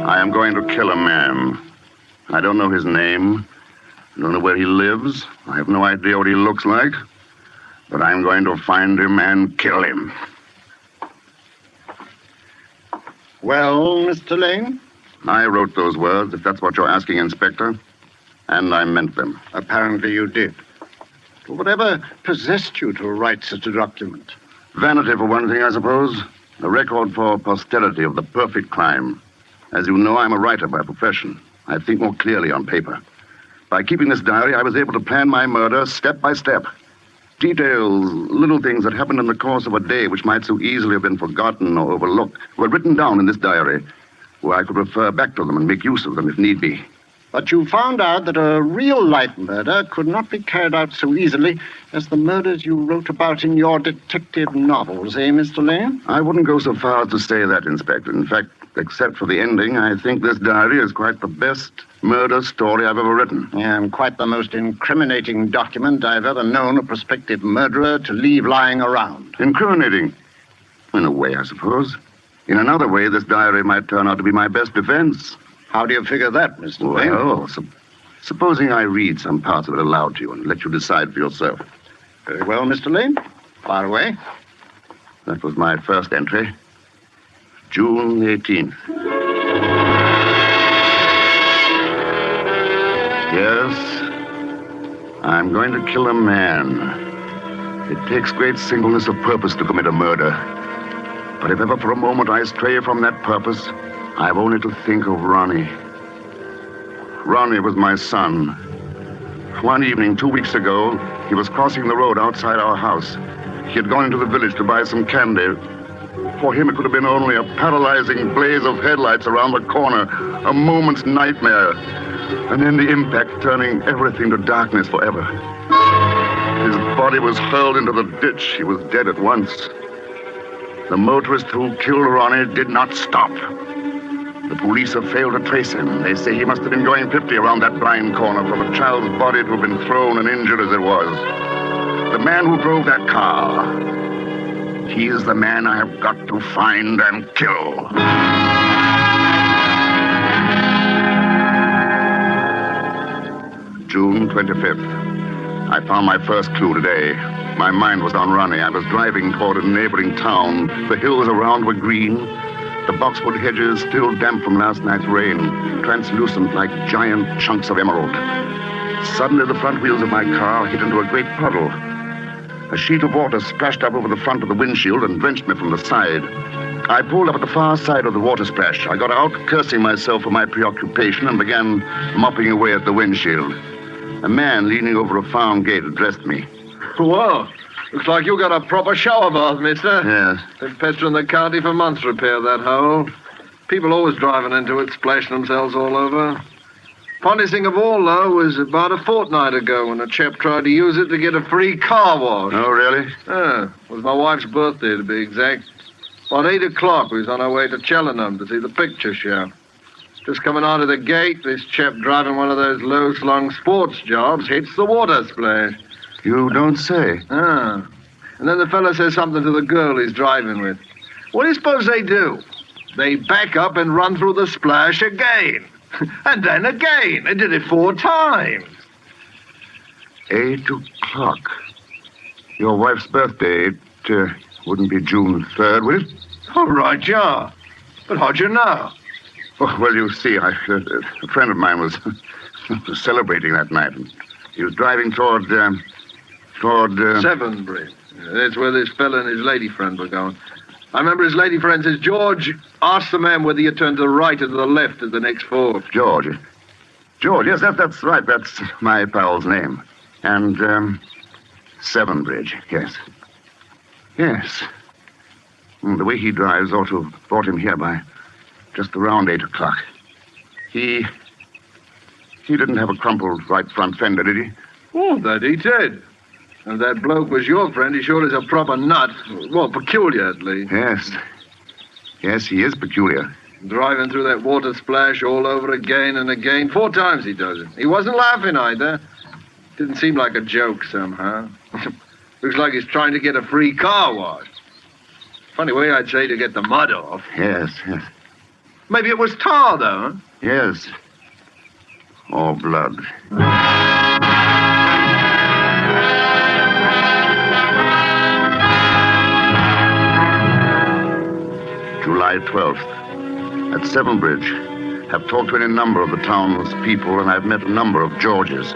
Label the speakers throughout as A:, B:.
A: I am going to kill a man. I don't know his name. I don't know where he lives. I have no idea what he looks like. But I'm going to find him and kill him.
B: Well, Mr. Lane?
A: I wrote those words, if that's what you're asking, Inspector. And I meant them.
B: Apparently you did. Whatever possessed you to write such a document?
A: Vanity, for one thing, I suppose. A record for posterity of the perfect crime. As you know, I'm a writer by profession. I think more clearly on paper. By keeping this diary, I was able to plan my murder step by step. Details, little things that happened in the course of a day which might so easily have been forgotten or overlooked, were written down in this diary, where I could refer back to them and make use of them if need be.
B: But you found out that a real-life murder could not be carried out so easily as the murders you wrote about in your detective novels, eh, Mr. Lane?
A: I wouldn't go so far as to say that, Inspector. In fact, except for the ending, I think this diary is quite the best murder story I've ever written.
B: Yeah, and quite the most incriminating document I've ever known a prospective murderer to leave lying around.
A: Incriminating? In a way, I suppose. In another way, this diary might turn out to be my best defense.
B: How do you figure that, Mr. Lane?
A: Well, supposing I read some parts of it aloud to you and let you decide for yourself.
B: Very well, Mr. Lane. Fire away.
A: That was my first entry. June 18th. Yes, I'm going to kill a man. It takes great singleness of purpose to commit a murder. But if ever for a moment I stray from that purpose, I've only to think of Ronnie. Ronnie was my son. One evening, 2 weeks ago, he was crossing the road outside our house. He had gone into the village to buy some candy. For him, it could have been only a paralyzing blaze of headlights around the corner, a moment's nightmare, and then the impact turning everything to darkness forever. His body was hurled into the ditch. He was dead at once. The motorist who killed Ronnie did not stop. The police have failed to trace him. They say he must have been going 50 around that blind corner for the child's body to have been thrown and injured as it was. The man who drove that car, he is the man I have got to find and kill. June 25th. I found my first clue today. My mind was on Ronnie. I was driving toward a neighboring town. The hills around were green. The boxwood hedges, still damp from last night's rain, translucent like giant chunks of emerald. Suddenly, the front wheels of my car hit into a great puddle. A sheet of water splashed up over the front of the windshield and drenched me from the side. I pulled up at the far side of the water splash. I got out, cursing myself for my preoccupation, and began mopping away at the windshield. A man leaning over a farm gate addressed me.
C: Whoa. Looks like you got a proper shower bath, mister.
A: Yes.
C: Been pestering the county for months to repair that hole. People always driving into it, splashing themselves all over. Funniest thing of all, though, was about a fortnight ago when a chap tried to use it to get a free car wash.
A: Oh, really?
C: Yeah, it was my wife's birthday, to be exact. About 8 o'clock, we was on our way to Cheltenham to see the picture show. Just coming out of the gate, this chap driving one of those low-slung sports jobs hits the water splash.
A: You don't say.
C: Ah. And then the fella says something to the girl he's driving with. What do you suppose they do? They back up and run through the splash again. And then again. They did it 4 times.
A: 8 o'clock. Your wife's birthday, it wouldn't be June 3rd, would it?
C: All right, yeah. But how'd you know?
A: Oh, well, you see, a friend of mine was celebrating that night. He was driving toward...
C: Severn Bridge. That's where this fella and his lady friend were going. I remember his lady friend says, George, ask the man whether you turn to the right or to the left at the next fork.
A: George, yes, that's right. That's my pal's name. And, Severn Bridge, yes. Yes. The way he drives ought to have brought him here by just around 8 o'clock. He didn't have a crumpled right front fender, did he?
C: Oh, that he did. And that bloke was your friend. He sure is a proper nut. Well, peculiar, at least.
A: Yes. Yes, he is peculiar.
C: Driving through that water splash all over again and again. 4 times he does it. He wasn't laughing either. Didn't seem like a joke somehow. Looks like he's trying to get a free car wash. Funny way I'd say to get the mud off.
A: Yes.
C: Maybe it was tar, though, huh?
A: Yes. Or blood. July 12th. At Severnbridge. Have talked to any number of the town's people, and I've met a number of Georges.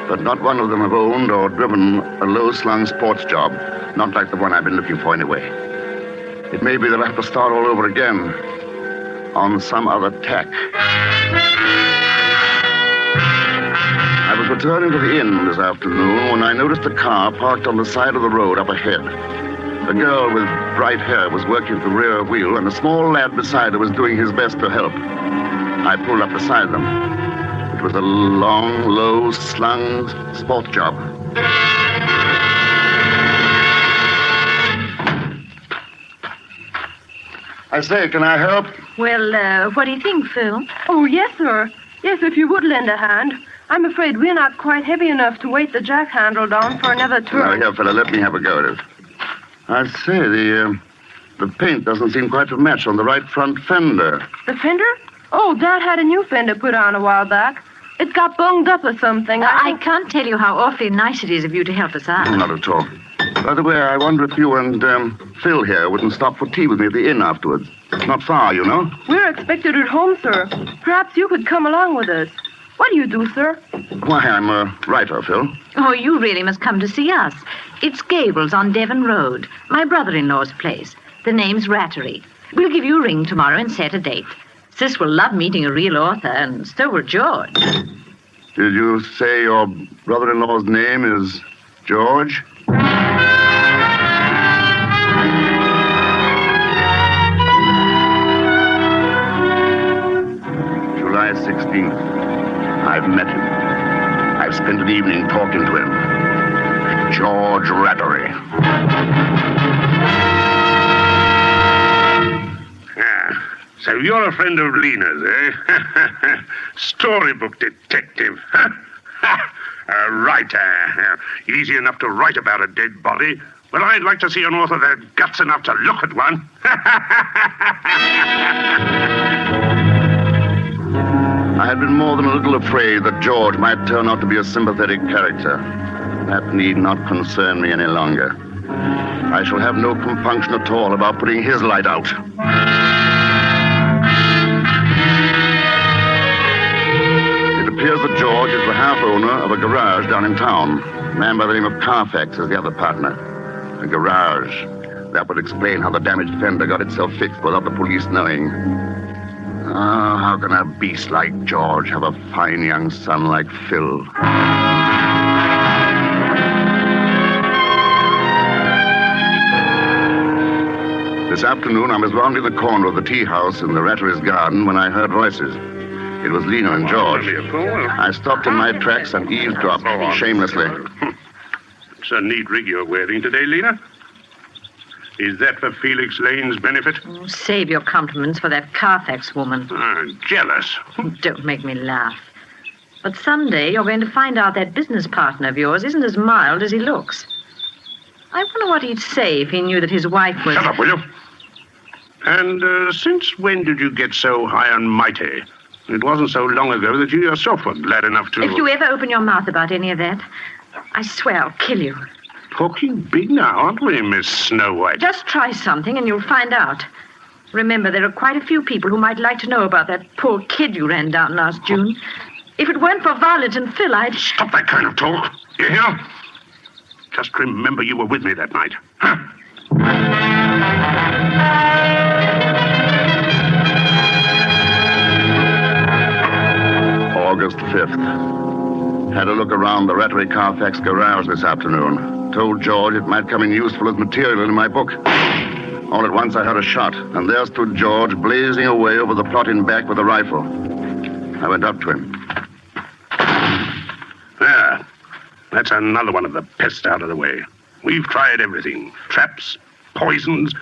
A: But not one of them have owned or driven a low-slung sports job. Not like the one I've been looking for anyway. It may be that I have to start all over again. On some other tack. I was returning to the inn this afternoon when I noticed a car parked on the side of the road up ahead. A girl with bright hair was working the rear wheel, and a small lad beside her was doing his best to help. I pulled up beside them. It was a long, low-slung sport job. I say, can I help?
D: Well, what do you think, Phil?
E: Oh, yes, sir. Yes, if you would lend a hand. I'm afraid we're not quite heavy enough to weight the jack handle down for another
A: Now,
E: turn.
A: here, fella, let me have a go at it. I say, the paint doesn't seem quite to match on the right front fender.
E: The fender? Oh, Dad had a new fender put on a while back. It got bunged up or something.
D: I can't tell you how awfully nice it is of you to help us out.
A: Not at all. By the way, I wonder if you and Phil here wouldn't stop for tea with me at the inn afterwards. It's not far, you know.
E: We're expected at home, sir. Perhaps you could come along with us. What do you do, sir?
A: Why, I'm a writer, Phil.
D: Oh, you really must come to see us. It's Gables on Devon Road, my brother-in-law's place. The name's Rattery. We'll give you a ring tomorrow and set a date. Sis will love meeting a real author, and so will George.
A: Did you say your brother-in-law's name is George? July 16th. I've met him. I've spent an evening talking to him. George Rattery.
F: So you're a friend of Lena's, eh? Storybook detective. A writer. Easy enough to write about a dead body. Well, I'd like to see an author that had guts enough to look at one.
A: I had been more than a little afraid that George might turn out to be a sympathetic character. That need not concern me any longer. I shall have no compunction at all about putting his light out. It appears that George is the half-owner of a garage down in town. A man by the name of Carfax is the other partner. A garage. That would explain how the damaged fender got itself fixed without the police knowing. Oh, how can a beast like George have a fine young son like Phil? This afternoon, I was rounding the corner of the tea house in the Rattery's garden when I heard voices. It was Lena and George. I stopped in my tracks and eavesdropped shamelessly.
F: It's a neat rig you're wearing today, Lena. Is that for Felix Lane's benefit?
D: Oh, save your compliments for that Carfax woman.
F: Jealous.
D: Don't make me laugh. But someday you're going to find out that business partner of yours isn't as mild as he looks. I wonder what he'd say if he knew that his wife was...
F: Shut up, will you? And since when did you get so high and mighty? It wasn't so long ago that you yourself were glad enough to...
D: If you ever open your mouth about any of that, I swear I'll kill you.
F: Talking big now, aren't we, Miss Snow White?
D: Just try something and you'll find out. Remember, there are quite a few people who might like to know about that poor kid you ran down last June. If it weren't for Violet and Phil, I'd...
F: Stop that kind of talk. You hear? Just remember you were with me that night. Huh?
A: August 5th. Had a look around the Rattery Carfax garage this afternoon. Told George it might come in useful as material in my book. All at once I heard a shot, and there stood George blazing away over the plot in back with a rifle. I went up to him.
F: There. That's another one of the pests out of the way. We've tried everything. Traps, poisons,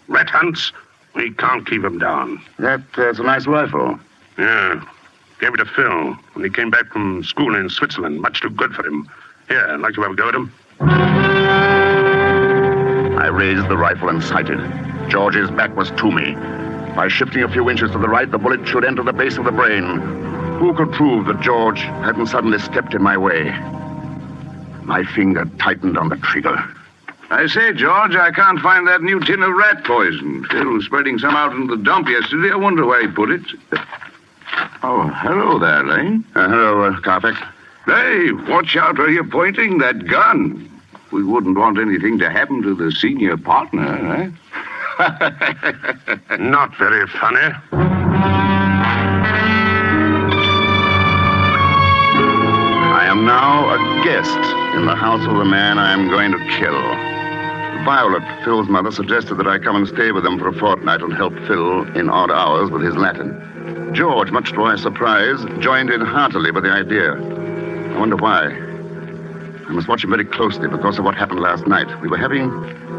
F: rat hunts. We can't keep them down.
A: That's a nice rifle.
F: Yeah. Gave it to Phil when he came back from school in Switzerland. Much too good for him. Here, I'd like to have a go at him. I
A: raised the rifle and sighted. George's back was to me. By shifting a few inches to the right, the bullet should enter the base of the brain. Who could prove that George hadn't suddenly stepped in my way? My finger tightened on the trigger.
G: I say, George, I can't find that new tin of rat poison. Phil was spreading some out in the dump yesterday. I wonder where he put it. Oh, hello there, Lane.
A: Hello, Carfax.
G: Hey, watch out where you're pointing that gun. We wouldn't want anything to happen to the senior partner, eh?
F: Not very funny.
A: I am now a guest in the house of the man I am going to kill. Violet, Phil's mother, suggested that I come and stay with them for a fortnight and help Phil in odd hours with his Latin. George, much to my surprise, joined in heartily with the idea. I wonder why. I must watch him very closely because of what happened last night. We were having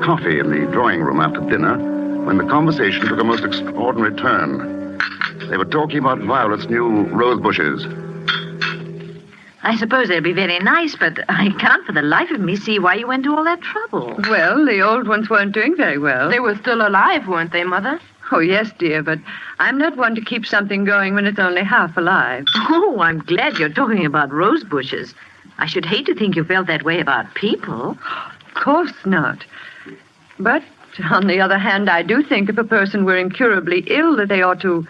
A: coffee in the drawing room after dinner when the conversation took a most extraordinary turn. They were talking about Violet's new rose bushes.
D: I suppose they'll be very nice, but I can't for the life of me see why you went to all that trouble.
E: Well, the old ones weren't doing very well.
H: They were still alive, weren't they, Mother?
E: Oh, yes, dear, but I'm not one to keep something going when it's only half alive.
D: Oh, I'm glad you're talking about rose bushes. I should hate to think you felt that way about people.
E: Of course not. But, on the other hand, I do think if a person were incurably ill that they ought to...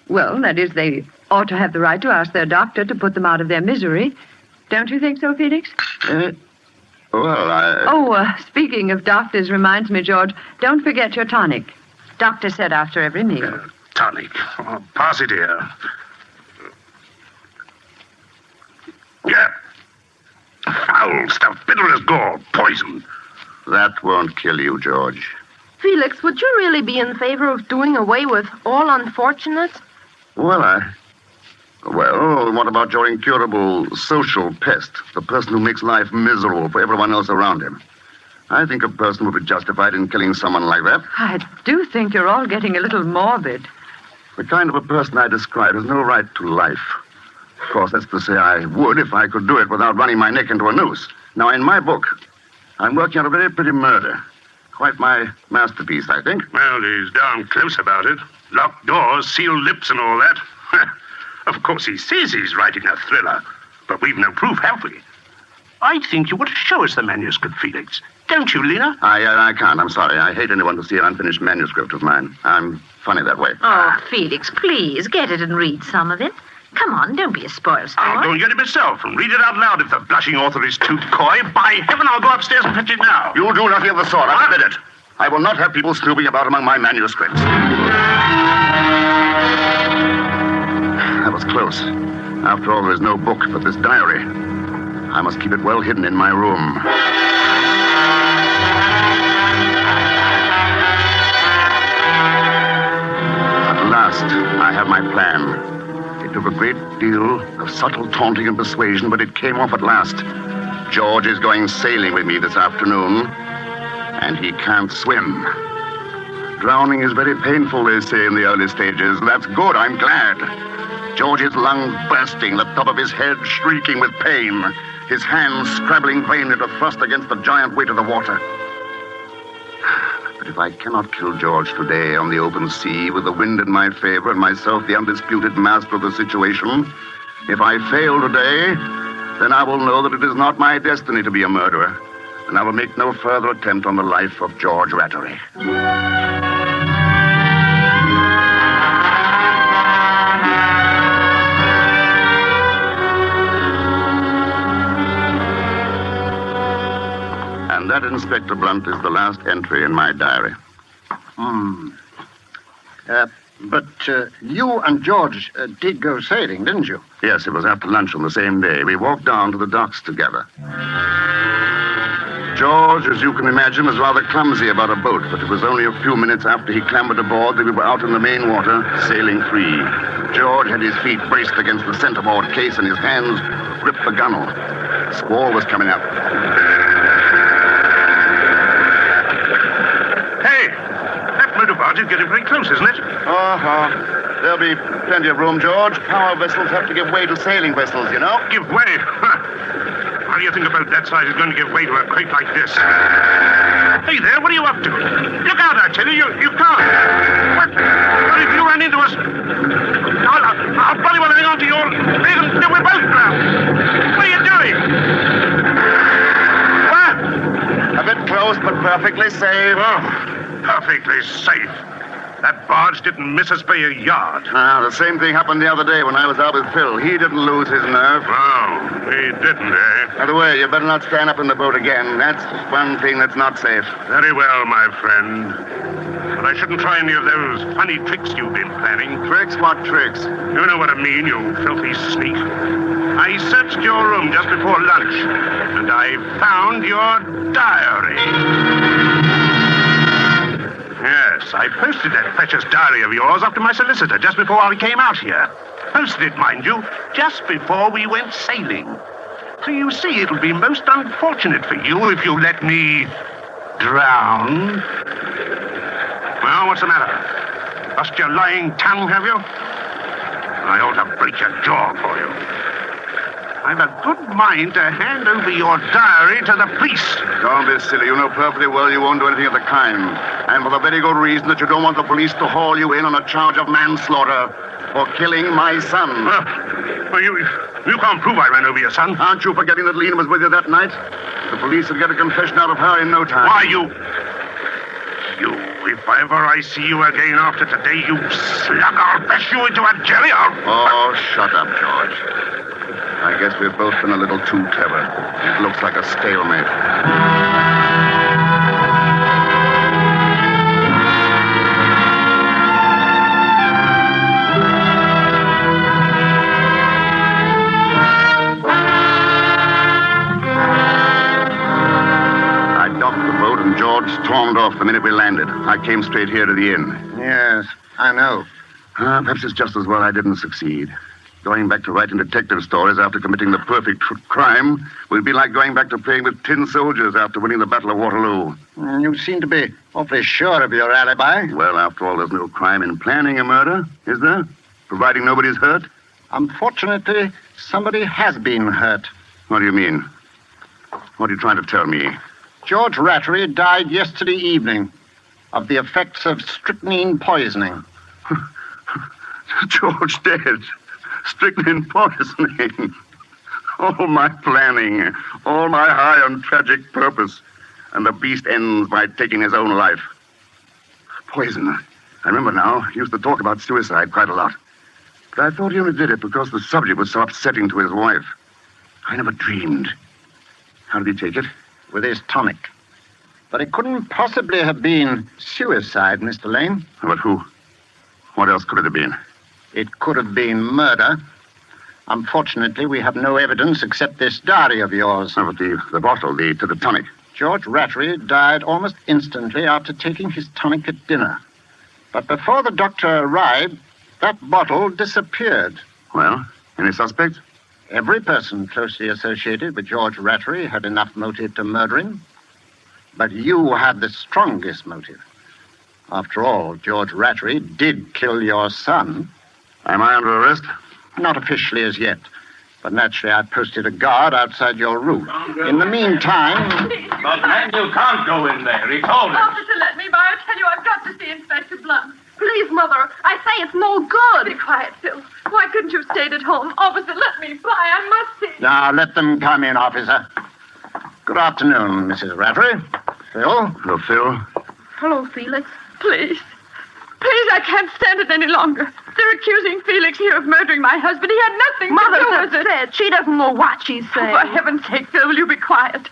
E: Well, that is, they ought to have the right to ask their doctor to put them out of their misery. Don't you think so, Felix? Speaking of doctors reminds me, George, don't forget your tonic. Doctor said after every meal.
F: Tonic. Oh, pass it here. Yeah. Foul stuff, bitter as gall, poison.
A: That won't kill you, George.
H: Felix, would you really be in favor of doing away with all unfortunates?
A: Well, what about your incurable social pest, the person who makes life miserable for everyone else around him? I think a person would be justified in killing someone like that.
E: I do think you're all getting a little morbid.
A: The kind of a person I describe has no right to life. Of course, that's to say I would if I could do it without running my neck into a noose. Now, in my book, I'm working on a very pretty murder. Quite my masterpiece, I think.
F: Well, he's darn close about it. Locked doors, sealed lips, and all that. Of course, he says he's writing a thriller, but we've no proof, have we? I think you ought to show us the manuscript, Felix. Don't you, Lena?
A: I can't. I'm sorry. I hate anyone to see an unfinished manuscript of mine. I'm funny that way.
D: Oh, Felix, please, get it and read some of it. Come on, don't be a spoil sport.
F: I'll go and get it myself and read it out loud if the blushing author is too coy. By heaven, I'll go upstairs and fetch it now.
A: You'll do nothing of the sort. I've read it. I will not have people snooping about among my manuscripts. That was close. After all, there is no book but this diary. I must keep it well hidden in my room. At last, I have my plan. It took a great deal of subtle taunting and persuasion, but it came off at last. George is going sailing with me this afternoon, and he can't swim. Drowning is very painful, they say, in the early stages. That's good, I'm glad. George's lungs bursting, the top of his head shrieking with pain, his hands scrabbling vainly to thrust against the giant weight of the water. But if I cannot kill George today on the open sea, with the wind in my favor and myself the undisputed master of the situation, if I fail today, then I will know that it is not my destiny to be a murderer, and I will make no further attempt on the life of George Rattery. And that, Inspector Blunt, is the last entry in my diary.
B: But you and George did go sailing, didn't you?
A: Yes, it was after lunch on the same day. We walked down to the docks together. George, as you can imagine, was rather clumsy about a boat, but it was only a few minutes after he clambered aboard that we were out in the main water, sailing free. George had his feet braced against the centerboard case and his hands gripped the gunwale. A squall was coming up.
F: Motor barge is getting very close, isn't it?
A: There'll be plenty of room, George. Power vessels have to give way to sailing vessels, you know.
F: Give way? How do you think about that size is going to give way to a crate like this? Hey there, what are you up to? Look out, I tell you, you can't. What if you run into us? I'll bloody well hang on to your leg until we're both drowned. What are you doing?
A: What? A bit close, but perfectly safe.
F: Oh, perfectly safe. That barge didn't miss us by a yard.
A: The same thing happened the other day when I was out with Phil. He didn't lose his nerve.
F: Oh, he didn't, eh?
A: By the way, you better not stand up in the boat again. That's one thing that's not safe.
F: Very well, my friend. But I shouldn't try any of those funny tricks you've been planning.
A: Tricks? What tricks?
F: You know what I mean, you filthy sneak. I searched your room just before lunch, and I found your diary. Yes, I posted that precious diary of yours up to my solicitor just before I came out here. Posted it, mind you, just before we went sailing. So you see, it'll be most unfortunate for you if you let me drown. Well, what's the matter? Lost your lying tongue, have you? I ought to break your jaw for you. I've a good mind to hand over your diary to the police.
A: Don't be silly. You know perfectly well you won't do anything of the kind. And for the very good reason that you don't want the police to haul you in on a charge of manslaughter for killing my son.
F: Well, you can't prove I ran over your son.
A: Aren't you forgetting that Lena was with you that night? The police will get a confession out of her in no time.
F: Why, you, if ever I see you again after today, you slug, I'll bash you into a jelly.
A: Oh, shut up, George. I guess we've both been a little too clever. It looks like a stalemate. I docked the boat and George stormed off the minute we landed. I came straight here to the inn.
B: Yes, I know.
A: Perhaps it's just as well I didn't succeed. Going back to writing detective stories after committing the perfect crime will be like going back to playing with tin soldiers after winning the Battle of Waterloo.
B: You seem to be awfully sure of your alibi.
A: Well, after all, there's no crime in planning a murder, is there? Providing nobody's hurt?
B: Unfortunately, somebody has been hurt.
A: What do you mean? What are you trying to tell me?
B: George Rattery died yesterday evening of the effects of strychnine poisoning.
A: George dead. Strychnine poisoning. All my planning, all my high and tragic purpose, and the beast ends by taking his own life. Poison. I remember now. He used to talk about suicide quite a lot. But I thought he only did it because the subject was so upsetting to his wife. I never dreamed. How did he take it?
B: With his tonic. But it couldn't possibly have been suicide, Mr. Lane.
A: But who? What else could it have been?
B: It could have been murder. Unfortunately, we have no evidence except this diary of yours.
A: Oh, but the bottle, the tonic.
B: George Rattery died almost instantly after taking his tonic at dinner. But before the doctor arrived, that bottle disappeared.
A: Well, any suspects?
B: Every person closely associated with George Rattery had enough motive to murder him. But you had the strongest motive. After all, George Rattery did kill your son.
A: Am I under arrest?
B: Not officially as yet. But naturally, I posted a guard outside your room. In the meantime...
I: But, man, you can't go in there. He told us.
H: Officer, let me by. I tell you, I've got to see Inspector Blunt. Please, Mother. I say it's no good. Be quiet, Phil. Why couldn't you have stayed at home? Officer, let me by. I must see.
B: Now, let them come in, officer. Good afternoon, Mrs. Rattery. Phil?
A: Hello, Phil.
H: Hello, Felix. Please. Please, I can't stand it any longer. They're accusing Felix here of murdering my husband. He had nothing to do with it. Said. She doesn't know what she's saying. For heaven's sake, Phil, will you be quiet?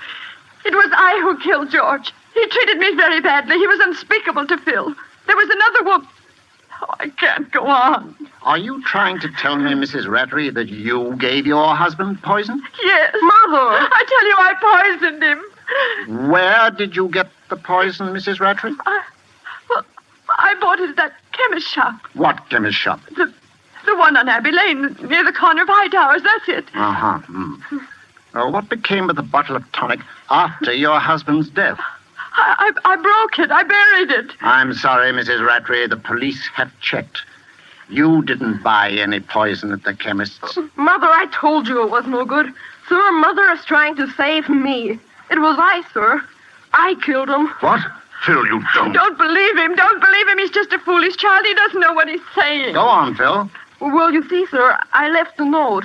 H: It was I who killed George. He treated me very badly. He was unspeakable to Phil. There was another woman. Oh, I can't go on.
B: Are you trying to tell me, Mrs. Rattery, that you gave your husband poison?
H: Yes. Mother. I tell you, I poisoned him.
B: Where did you get the poison, Mrs. Rattery?
H: I bought it at that chemist shop.
B: What chemist shop?
H: The one on Abbey Lane, near the corner of Hightowers. That's it.
B: Uh-huh. What became of the bottle of tonic after your husband's death?
H: I broke it. I buried it.
B: I'm sorry, Mrs. Rattery. The police have checked. You didn't buy any poison at the chemist's.
H: Mother, I told you it was no good. Sir, Mother is trying to save me. It was I, sir. I killed him.
A: What? Phil, you don't.
H: Don't believe him. Don't believe him. He's just a foolish child. He doesn't know what he's saying.
B: Go on, Phil.
H: Well, you see, sir, I left a note.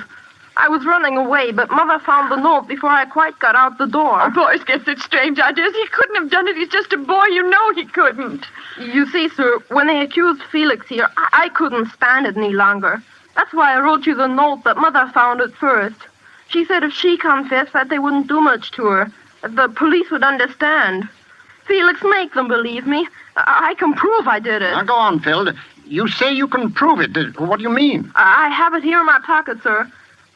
H: I was running away, but Mother found the note before I quite got out the door. Oh, boys get such strange ideas. He couldn't have done it. He's just a boy. You know he couldn't. You see, sir, when they accused Felix here, I couldn't stand it any longer. That's why I wrote you the note that Mother found at first. She said if she confessed that they wouldn't do much to her. The police would understand. Felix, make them believe me. I can prove I did it.
B: Now, go on, Phil. You say you can prove it. What do you mean?
H: I have it here in my pocket, sir.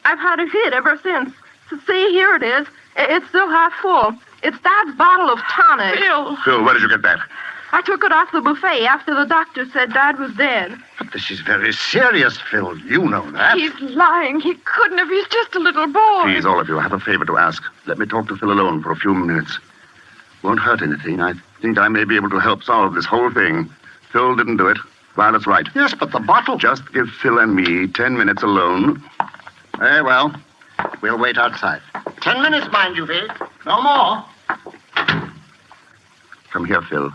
H: I've had it hid ever since. So see, here it is. It's still half full. It's Dad's bottle of tonic.
A: Phil, where did you get that?
H: I took it off the buffet after the doctor said Dad was dead.
B: But this is very serious, Phil. You know that.
H: He's lying. He couldn't have. He's just a little boy.
A: Please, all of you, I have a favor to ask. Let me talk to Phil alone for a few minutes. Won't hurt anything. I think I may be able to help solve this whole thing. Phil didn't do it. Violet's right.
B: Yes, but the bottle...
A: Just give Phil and me 10 minutes alone.
B: Very well. We'll wait outside. 10 minutes, mind you, Phil. No more.
A: Come here, Phil.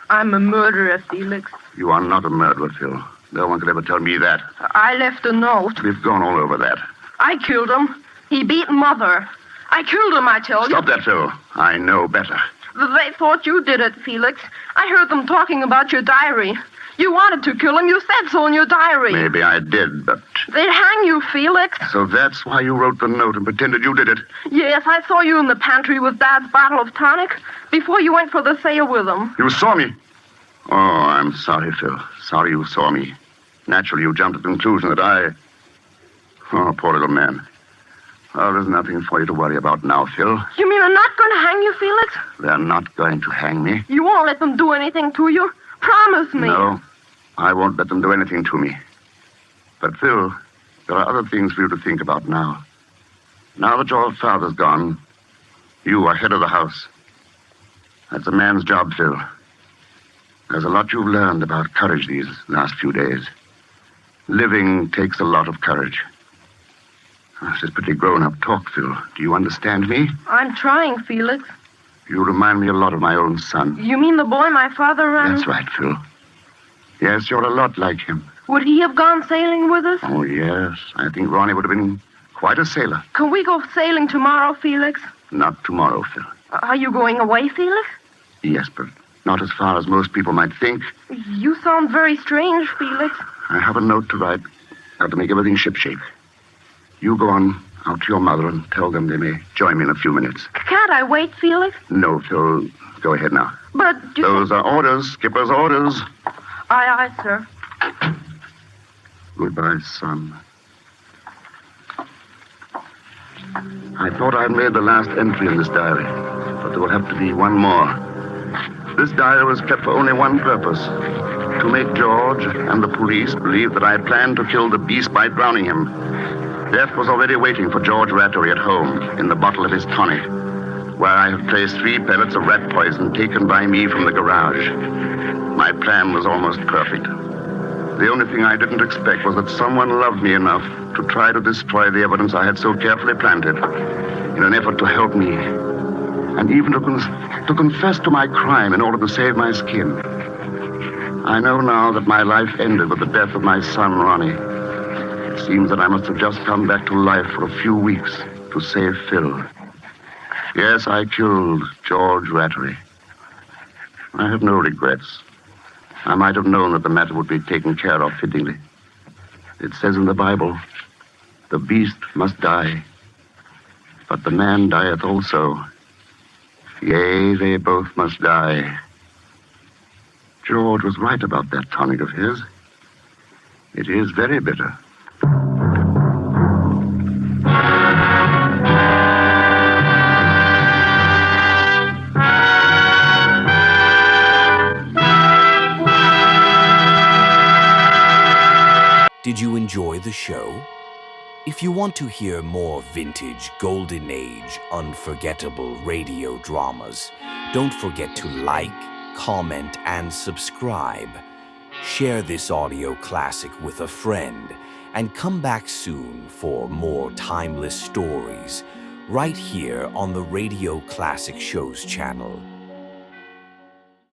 H: I'm a murderer, Felix.
A: You are not a murderer, Phil. No one could ever tell me that.
H: I left a note.
A: We've gone all over that.
H: I killed him. He beat Mother. I killed him, I tell you.
A: Stop that, Phil. I know better.
H: They thought you did it, Felix. I heard them talking about your diary. You wanted to kill him. You said so in your diary.
A: Maybe I did, but...
H: They'd hang you, Felix.
A: So that's why you wrote the note and pretended you did it?
H: Yes, I saw you in the pantry with Dad's bottle of tonic before you went for the sale with him.
A: You saw me? Oh, I'm sorry, Phil. Sorry you saw me. Naturally, you jumped to the conclusion that I... Oh, poor little man. Oh, there's nothing for you to worry about now, Phil.
H: You mean they're not going to hang you, Felix?
A: They're not going to hang me.
H: You won't let them do anything to you? Promise me.
A: No, I won't let them do anything to me. But, Phil, there are other things for you to think about now. Now that your father's gone, you are head of the house. That's a man's job, Phil. There's a lot you've learned about courage these last few days. Living takes a lot of courage. This is pretty grown-up talk, Phil. Do you understand me?
H: I'm trying, Felix.
A: You remind me a lot of my own son.
H: You mean the boy my father ran?
A: That's right, Phil. Yes, you're a lot like him.
H: Would he have gone sailing with us?
A: Oh, yes. I think Ronnie would have been quite a sailor.
H: Can we go sailing tomorrow, Felix?
A: Not tomorrow, Phil.
H: Are you going away, Felix?
A: Yes, but not as far as most people might think.
H: You sound very strange, Felix.
A: I have a note to write. Got to make everything shipshape. You go on out to your mother and tell them they may join me in a few minutes.
H: Can't I wait, Felix?
A: No, Phil. Go ahead now.
H: But...
A: Those are orders. Skipper's orders.
H: Aye, aye, sir.
A: Goodbye, son. I thought I'd made the last entry in this diary, but there will have to be one more. This diary was kept for only one purpose, to make George and the police believe that I planned to kill the beast by drowning him. Death was already waiting for George Rattery at home, in the bottle of his tonic, where I had placed 3 pellets of rat poison taken by me from the garage. My plan was almost perfect. The only thing I didn't expect was that someone loved me enough to try to destroy the evidence I had so carefully planted in an effort to help me, and even to confess to my crime in order to save my skin. I know now that my life ended with the death of my son, Ronnie. It seems that I must have just come back to life for a few weeks to save Phil. Yes, I killed George Rattery. I have no regrets. I might have known that the matter would be taken care of fittingly. It says in the Bible, the beast must die, but the man dieth also. Yea, they both must die. George was right about that tonic of his. It is very bitter.
J: Did you enjoy the show? If you want to hear more vintage, golden age, unforgettable radio dramas, don't forget to like, comment, and subscribe. Share this audio classic with a friend, and come back soon for more timeless stories right here on the Radio Classic Shows channel.